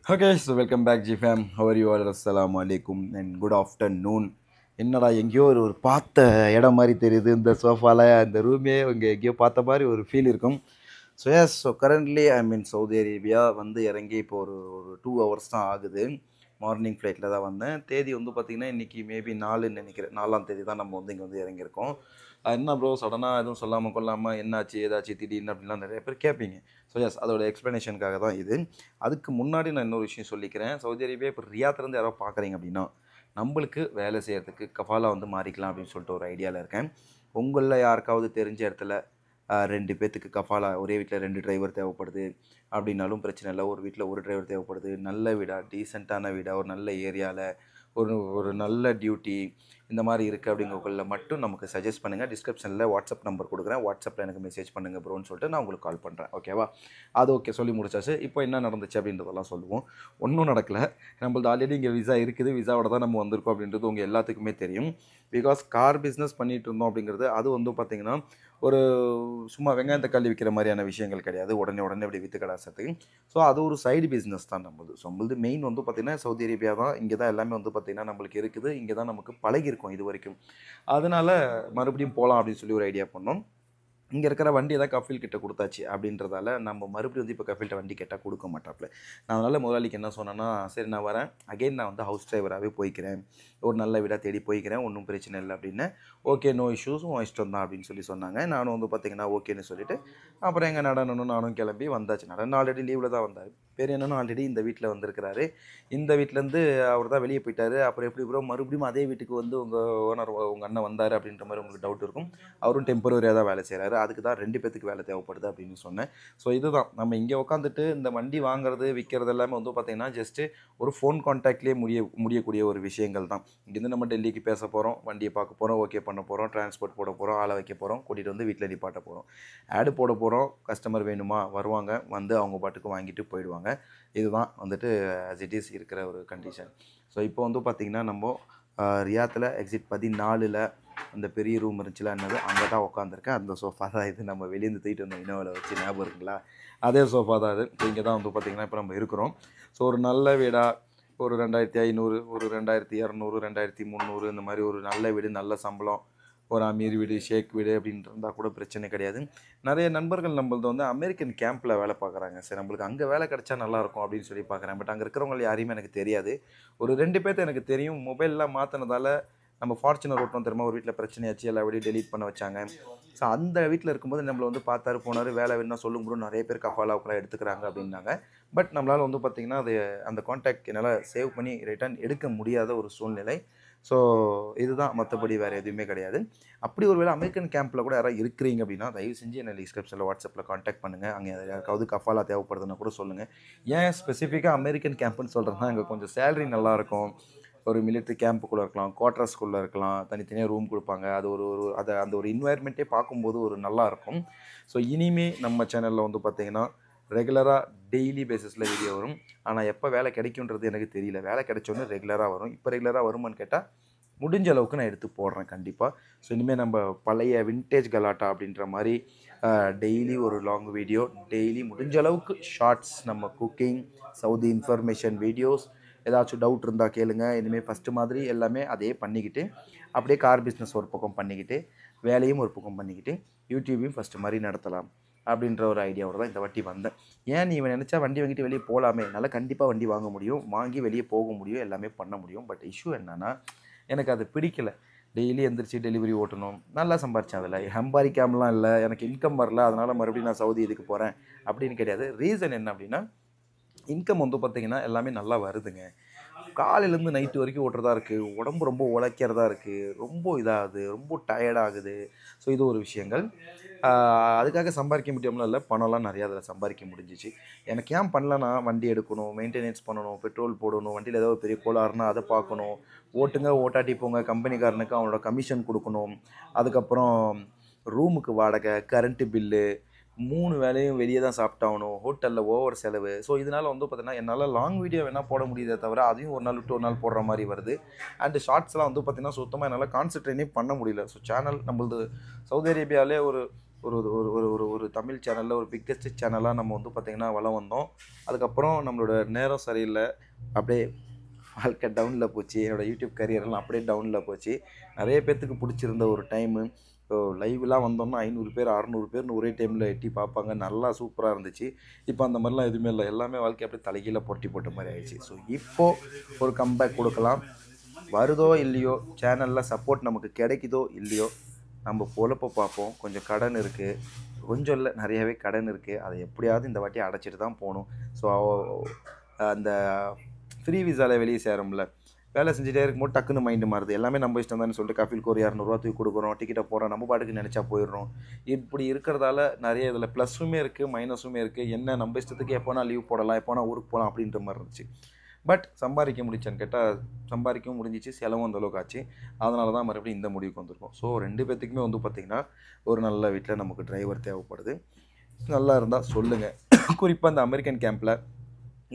Okay, so welcome back, GFam. How are you all? Assalamu alaikum and good afternoon. என்னடா எங்கேயோ ஒரு பார்த்த இடம் மாதிரி தெரியுது இந்த சோஃபாவில் இந்த ரூமே இங்கே எங்கேயோ பார்த்த மாதிரி ஒரு ஃபீல் இருக்கும். ஸோ கரண்ட்லி ஐ மீன் சவுதி அரேபியா வந்து இறங்கி இப்போ ஒரு ஒரு 2 hours தான் ஆகுது. மார்னிங் ஃப்ளைட்டில் தான் வந்தேன். தேதி வந்து பார்த்திங்கன்னா இன்றைக்கி மேபி 4ன்னு நினைக்கிறேன். 4ஆம் தேதி தான் நம்ம வந்து இங்கே வந்து இறங்கியிருக்கோம். என்ன ப்ரோ சடனாக எதுவும் சொல்லாமல் கொள்ளாமல் என்னாச்சு ஏதாச்சும் திடீர்னு அப்படின்லாம் நிறைய பேர் கேட்பீங்க. ஸோ எஸ் அதோட எக்ஸ்ப்ளனேஷனுக்காக தான் இது. அதுக்கு முன்னாடி நான் இன்னொரு விஷயம் சொல்லிக்கிறேன். சவுதி அரேபியா இப்போ ரியாத்லேருந்து யாரோ பார்க்குறீங்க அப்படின்னா நம்மளுக்கு வேலை செய்கிறதுக்கு கஃபாலா வந்து மாறிக்கலாம் அப்படின்னு சொல்லிட்டு ஒரு ஐடியாவில் இருக்கேன். உங்களில் யாருக்காவது தெரிஞ்ச இடத்துல 2 பேர்த்துக்கு கஃபாலா ஒரே வீட்டில் 2 டிரைவர் தேவைப்படுது அப்படின்னாலும் பிரச்சனை இல்லை. ஒரு வீட்டில் ஒரு டிரைவர் தேவைப்படுது. நல்ல வீடா, டீசெண்டான வீடா, ஒரு நல்ல ஏரியாவில் ஒரு ஒரு நல்ல டியூட்டி இந்த மாதிரி இருக்குது அப்படிங்கிறவங்களில் மட்டும் நமக்கு சஜஸ்ட் பண்ணுங்கள். டிஸ்கிரிப்ஷனில் வாட்ஸ்அப் நம்பர் கொடுக்குறேன். வாட்ஸ்அப்பில் எனக்கு மெசேஜ் பண்ணுங்கள் ப்ரோன்னு சொல்லிட்டு நான் உங்களுக்கு கால் பண்ணுறேன். ஓகேவா? அது ஓகே சொல்லி முடிச்சாச்சு. இப்போ என்ன நடந்துச்சு அப்படின்றதெல்லாம் சொல்லுவோம். ஒன்றும் நடக்கலை. நம்மளது ஆல்ரெடி இங்கே விசா இருக்குது. விசாவோட தான் நம்ம வந்திருக்கோம் அப்படின்றது உங்கள் எல்லாத்துக்குமே தெரியும். பிகாஸ் கார் பிஸ்னஸ் பண்ணிகிட்டு இருந்தோம் அப்படிங்கிறது அது வந்து பார்த்திங்கன்னா ஒரு சும்மா வெங்காயம் தக்காளி விற்கிற மாதிரியான விஷயங்கள் கிடையாது. உடனே இப்படி விற்று கடாசத்துக்கு. ஸோ அது ஒரு சைடு பிஸ்னஸ் தான் நம்மளது. ஸோ நம்மளது மெயின் வந்து பார்த்திங்கன்னா சவுதி அரேபியா தான். இங்கே தான் எல்லாமே வந்து பார்த்திங்கன்னா நம்மளுக்கு இருக்குது. இங்கே தான் நமக்கு பழகிருக்கும் இது வரைக்கும். அதனால் மறுபடியும் போகலாம் அப்படின்னு சொல்லி ஒரு ஐடியா பண்ணோம். இங்கே இருக்கிற வண்டி தான் கஃபீல் கிட்ட கொடுத்தாச்சு அப்படின்றதால நம்ம மறுபடியும் வந்து இப்போ கஃபீல்கிட்ட வண்டி கேட்டால் கொடுக்க மாட்டாப்புல. நான் அதனால் முதலாளிக்கு என்ன சொன்னேன்னா, சரி நான் வரேன், அகெயின் நான் வந்து ஹவுஸ் டிரைவராகவே போய்க்கிறேன், ஒரு நல்ல வீடாக தேடி போய்க்கிறேன், ஒன்றும் பிரச்சனை இல்லை அப்படின்னு. ஓகே நோ இஷ்யூஸ், உன் இஷ்டம் தான் அப்படின்னு சொல்லி சொன்னாங்க. நானும் வந்து பார்த்திங்கன்னா ஓகேன்னு சொல்லிவிட்டு அப்புறம் எங்கள் நடனனும் நானும் கிளம்பி வந்தாச்சு. நடனம் ஆல்ரெடி லீவில் தான் வந்தார். பேர் என்னன்னு ஆல்ரெடி இந்த வீட்டில் வந்திருக்கிறாரு. இந்த வீட்டிலேருந்து அவர் தான் வெளியே போயிட்டார். அப்புறம் எப்படி ப்ரோ மறுபடியும் அதே வீட்டுக்கு வந்து உங்கள் ஓனர் உங்கள் அண்ணன் வந்தார் அப்படின்ற மாதிரி உங்களுக்கு டவுட் இருக்கும். அவரும் டெம்பரரியாக தான் வேலை செய்கிறாரு. அதுக்கு தான் 2 பேத்துக்கு வேலை தேவைப்படுது அப்படின்னு சொன்னேன். ஸோ இதுதான் நம்ம இங்கே உட்காந்துட்டு இந்த வண்டி வாங்குறது விற்கிறது எல்லாமே வந்து பார்த்திங்கன்னா ஜஸ்ட்டு ஒரு ஃபோன் கான்டாக்ட்லேயே முடியக்கூடிய ஒரு விஷயங்கள் தான். இங்கேருந்து நம்ம டெல்லிக்கு பேச போகிறோம், வண்டியை பார்க்க போகிறோம், ஓகே பண்ண போகிறோம், டிரான்ஸ்போர்ட் போட போகிறோம், ஆளை வைக்க போகிறோம், கூட்டிகிட்டு வந்து வீட்டில் நிப்பாட்ட போகிறோம், ஆடு போட போகிறோம், கஸ்டமர் வேணுமா வருவாங்க, வந்து அவங்க பாட்டுக்கு வாங்கிட்டு போயிடுவாங்க. இதுதான் வந்துட்டு ஆஸ் இட் இஸ் இருக்கிற ஒரு கண்டிஷன். ஸோ இப்போ வந்து பார்த்திங்கன்னா நம்ம ரியாத்தில் எக்ஸிட் 14ல் அந்த பெரிய ரூம் இருந்துச்சுல என்னது அங்கே தான் உட்காந்துருக்கேன். அந்த சோஃபா தான் இது. நம்ம வெளியேருந்து தூக்கிட்டு வந்தோம் இனோவில் வச்சு, ஞாபகம் இருக்குங்களா? அதே சோஃபா தான் அது. ஸோ இங்கே தான் வந்து பார்த்திங்கன்னா இப்போ நம்ம இருக்கிறோம். ஸோ ஒரு நல்ல வீடாக ஒரு 2500, ஒரு 2200, 2300 இந்த மாதிரி ஒரு நல்ல வீடு, நல்ல சம்பளம், ஒரு அமீர் வீடு, ஷேக் வீடு அப்படின்ட்டு இருந்தால் கூட பிரச்சனை கிடையாது. நிறைய நண்பர்கள் நம்மளது வந்து அமெரிக்கன் கேம்பில் வேலை பார்க்குறாங்க. சரி நம்மளுக்கு அங்கே வேலை கிடச்சா நல்லாயிருக்கும் அப்படின்னு சொல்லி பார்க்குறேன். பட் அங்கே இருக்கிறவங்க யாரையுமே எனக்கு தெரியாது. ஒரு 2 பேர்த்த எனக்கு தெரியும். மொபைல்லாம் மாற்றினதால நம்ம ஃபார்ச்சுனர் ஓட்டணும் தெரியுமா, ஒரு வீட்டில் பிரச்சனையாச்சு, எல்லா வீடியும் டெலீட் பண்ண வச்சாங்க. ஸோ அந்த வீட்டில் இருக்கும்போது நம்மளை வந்து பார்த்தாரு போனார், வேலை வேணும்னா சொல்லும் போது நிறைய பேர் கஃபாலாவுக்குலாம் எடுத்துக்கிறாங்க அப்படின்னாங்க. பட் நம்மளால் வந்து பார்த்திங்கன்னா அது அந்த கான்டாக்ட் என்னால் சேவ் பண்ணி ரிட்டர்ன் எடுக்க முடியாத ஒரு சூழ்நிலை. ஸோ இதுதான், மற்றபடி வேறு எதுவுமே கிடையாது. அப்படி ஒரு வேளை அமெரிக்கன் கேம்பில் கூட யாராவது இருக்கிறீங்க அப்படின்னா தயவு செஞ்சு என்னை டிஸ்கிரிப்ஷனில் வாட்ஸ்அப்பில் கான்டாக்ட் பண்ணுங்கள். அங்கே யாருக்காவது கஃபாலா தேவைப்படுதுன்னா கூட சொல்லுங்கள். ஏன் ஸ்பெசிஃபிக்காக அமெரிக்கன் கேம்ப்புன்னு சொல்கிறேன்னா அங்கே கொஞ்சம் சேலரி நல்லாயிருக்கும். ஒரு மிலிட்ரி கேம்புக்குள்ளே இருக்கலாம், குவார்ட்டர்ஸ்குள்ளே இருக்கலாம், தனித்தனியாக ரூம் கொடுப்பாங்க. அது ஒரு ஒரு அதை அந்த ஒரு என்வாயர்மெண்ட்டே பார்க்கும்போது ஒரு நல்லாயிருக்கும். ஸோ இனிமே நம்ம சேனலில் வந்து பார்த்திங்கன்னா ரெகுலராக டெய்லி பேசிஸில் வீடியோ வரும். ஆனால் எப்போ வேலை கிடைக்குன்றது எனக்கு தெரியல. வேலை கிடைச்சோன்னே ரெகுலராக வரும். இப்போ ரெகுலராக வருமானு கேட்டால் முடிஞ்ச அளவுக்கு நான் எடுத்து போடுறேன் கண்டிப்பாக. ஸோ இனிமேல் நம்ம பழைய வின்டேஜ் கலாட்டா அப்படின்ற மாதிரி டெய்லி ஒரு லாங் வீடியோ, டெய்லி முடிஞ்ச அளவுக்கு ஷார்ட்ஸ், நம்ம குக்கிங், சவுதி இன்ஃபர்மேஷன் வீடியோஸ், ஏதாச்சும் டவுட் இருந்தால் கேளுங்க. இனிமேல் ஃபஸ்ட்டு மாதிரி எல்லாமே அதே பண்ணிக்கிட்டு அப்படியே கார் பிஸ்னஸ் ஒரு பக்கம் பண்ணிக்கிட்டு வேலையும் ஒரு பக்கம் பண்ணிக்கிட்டு யூடியூபையும் ஃபஸ்ட்டு மாதிரி நடத்தலாம் அப்படின்ற ஒரு ஐடியாவோட தான் இந்த வாட்டி வந்தேன். ஏன் நீ நினச்சா வண்டி வாங்கிட்டு வெளியே போகலாமே, என்னால் கண்டிப்பாக வண்டி வாங்க முடியும், வாங்கி வெளியே போக முடியும், எல்லாமே பண்ண முடியும். பட் இஷ்யூ என்னென்னா எனக்கு அது பிடிக்கலை. டெய்லி எந்திரிச்சு டெலிவரி ஓட்டணும். நல்லா சம்பாரித்தேன். அதில் சம்பாதிக்காமலாம் இல்லை, எனக்கு இன்கம் வரல அதனால் மறுபடியும் நான் சவுதி இதுக்கு போகிறேன் அப்படின்னு கிடையாது. ரீசன் என்ன அப்படின்னா இன்கம் வந்து பார்த்திங்கன்னா எல்லாமே நல்லா வருதுங்க. காலையிலேருந்து நைட்டு வரைக்கும் ஓட்டுறதா இருக்குது, உடம்பு ரொம்ப உழைக்கிறதா இருக்குது, ரொம்ப இதாகுது, ரொம்ப டயர்டாகுது. ஸோ இது ஒரு விஷயங்கள். அதுக்காக சம்பாதிக்க முடியாமலாம் இல்லை, பணம்லாம் நிறையா அதில் சம்பாதிக்க முடிஞ்சிச்சு. எனக்கு ஏன் பண்ணலன்னா வண்டி எடுக்கணும், மெயின்டெனன்ஸ் பண்ணணும், பெட்ரோல் போடணும், வண்டியில் ஏதாவது பெரிய கோளாறுனா அதை பார்க்கணும், ஓட்டுங்க ஓட்டாட்டி போங்க கம்பெனிக்காரனுக்கு அவனோட கமிஷன் கொடுக்கணும், அதுக்கப்புறம் ரூமுக்கு வாடகை, கரண்ட்டு பில்லு, 3 வேளையும் வெளியே தான் சாப்பிட்டாகணும், ஹோட்டலில் ஓவர் செலவு. ஸோ இதனால் வந்து பார்த்திங்கன்னா என்னால் லாங் வீடியோ வேணால் போட முடியுதே தவிர அதையும் ஒரு நாள் விட்டு ஒரு நாள் போடுற மாதிரி வருது. அண்டு ஷார்ட்ஸ்லாம் வந்து பார்த்திங்கன்னா சுத்தமாக என்னால் கான்சன்ட்ரேட்டே பண்ண முடியல. ஸோ சேனல் நம்மளது சவுதி அரேபியாவிலே ஒரு ஒரு ஒரு ஒரு ஒரு ஒரு தமிழ் சேனலில் ஒரு பிக்கெஸ்ட் சேனலாக நம்ம வந்து பார்த்திங்கன்னா வளம் வந்தோம். அதுக்கப்புறம் நம்மளோட நேரம் சரியில்லை, அப்படியே வாழ்க்கை டவுனில் போச்சு. என்னோடய யூடியூப் கரியர்லாம் அப்படியே டவுனில் போச்சு. நிறைய பேர்த்துக்கு பிடிச்சிருந்த ஒரு டைமு. ஸோ லைவ்லாம் வந்தோம்னா 500 பேர் 600 பேர்னு ஒரே டைமில் எட்டி பார்ப்பாங்க. நல்லா சூப்பராக இருந்துச்சு. இப்போ அந்த மாதிரிலாம் எதுவுமே இல்லை. எல்லாமே வாழ்க்கை அப்படியே தலைகீழ புரட்டி போட்ட மாதிரி ஆயிடுச்சு. ஸோ இப்போது ஒரு கம்பேக் கொடுக்கலாம். வருதோ இல்லையோ, சேனலில் சப்போர்ட் நமக்கு கிடைக்குதோ இல்லையோ, நம்ம பொழப்ப பார்ப்போம். கொஞ்சம் கடன் இருக்குது, கொஞ்சம் இல்லை நிறையவே கடன் இருக்குது. அதை எப்படியாவது இந்த வாட்டி அடைச்சிட்டு தான் போகணும். ஸோ அந்த ஃப்ரீ விசாவில் வெளியே சேரும்ல, வேலை செஞ்சுட்டே இருக்கும்போது டக்குன்னு மைண்டு மாறுது. எல்லாமே நம்ம இஷ்டம் தானே சொல்லிட்டு கஃபீலுக்கு ஒரு 200 தூக்கி கொடுக்குறோம், டிக்கெட்டை போகிறோம், நம்ம பாட்டுக்கு நினச்சா போயிடுறோம். இப்படி இருக்கிறதால நிறைய இதில் ப்ளஸ்ஸுமே இருக்குது, மைனஸுமே இருக்குது. என்ன நம்ம இஷ்டத்துக்கு எப்போனா லீவ் போடலாம், எப்போனா ஊருக்கு போகலாம் அப்படின்ற மாதிரி இருந்துச்சு. பட் சம்பாதிக்க முடிச்சான்னு கேட்டால் சம்பாதிக்கவும் முடிஞ்சிச்சு, செலவும் அந்தளவுக்கு ஆச்சு. அதனால தான் மறுபடியும் இந்த முடிவுக்கு வந்திருக்கோம். ஸோ 2 பேர்த்துக்குமே வந்து பார்த்திங்கன்னா ஒரு நல்ல வீட்டில் நமக்கு டிரைவர் தேவைப்படுது. நல்லா இருந்தால் சொல்லுங்கள். குறிப்பாக அந்த அமெரிக்கன் கேம்பில்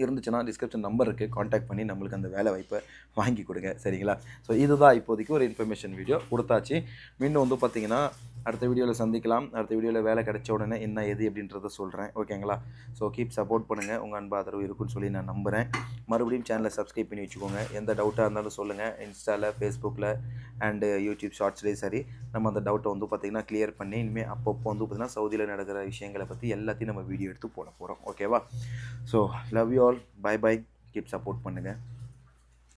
இருந்துச்சுன்னா டிஸ்கிரிப்ஷன் நம்பர் இருக்குது, காண்டாக்ட் பண்ணி நம்மளுக்கு அந்த வேலை வாய்ப்பை வாங்கி கொடுங்க. சரிங்களா? ஸோ இதுதான் இப்போதைக்கு ஒரு இன்ஃபர்மேஷன் வீடியோ கொடுத்தாச்சு. மீண்டும் வந்து பார்த்திங்கன்னா அடுத்த வீடியோவில் சந்திக்கலாம். அடுத்த வீடியோவில் வேலை கிடைச்ச உடனே என்ன எது அப்படின்றத சொல்கிறேன். ஓகேங்களா? ஸோ கீப் சப்போர்ட் பண்ணுங்கள். உங்கள் அன்பு ஆதரவு இருக்குன்னு சொல்லி நான் நம்புகிறேன். மறுபடியும் சேனலை சப்ஸ்கிரைப் பண்ணி வச்சுக்கோங்க. எந்த டவுட்டாக இருந்தாலும் சொல்லுங்கள். இன்ஸ்டாவில், ஃபேஸ்புக்கில் அண்டு யூடியூப் ஷார்ட்ஸ்லேயும் சரி, நம்ம அந்த டவுட்டை வந்து பார்த்திங்கன்னா கிளியர் பண்ணி இனிமேல் அப்பப்போ வந்து பார்த்திங்கன்னா சவுதியில் நடக்கிற விஷயங்களை பற்றி எல்லாத்தையும் நம்ம வீடியோ எடுத்து போட போகிறோம். ஓகேவா? So love you all. Bye bye. Keep support பண்ணுங்கள்.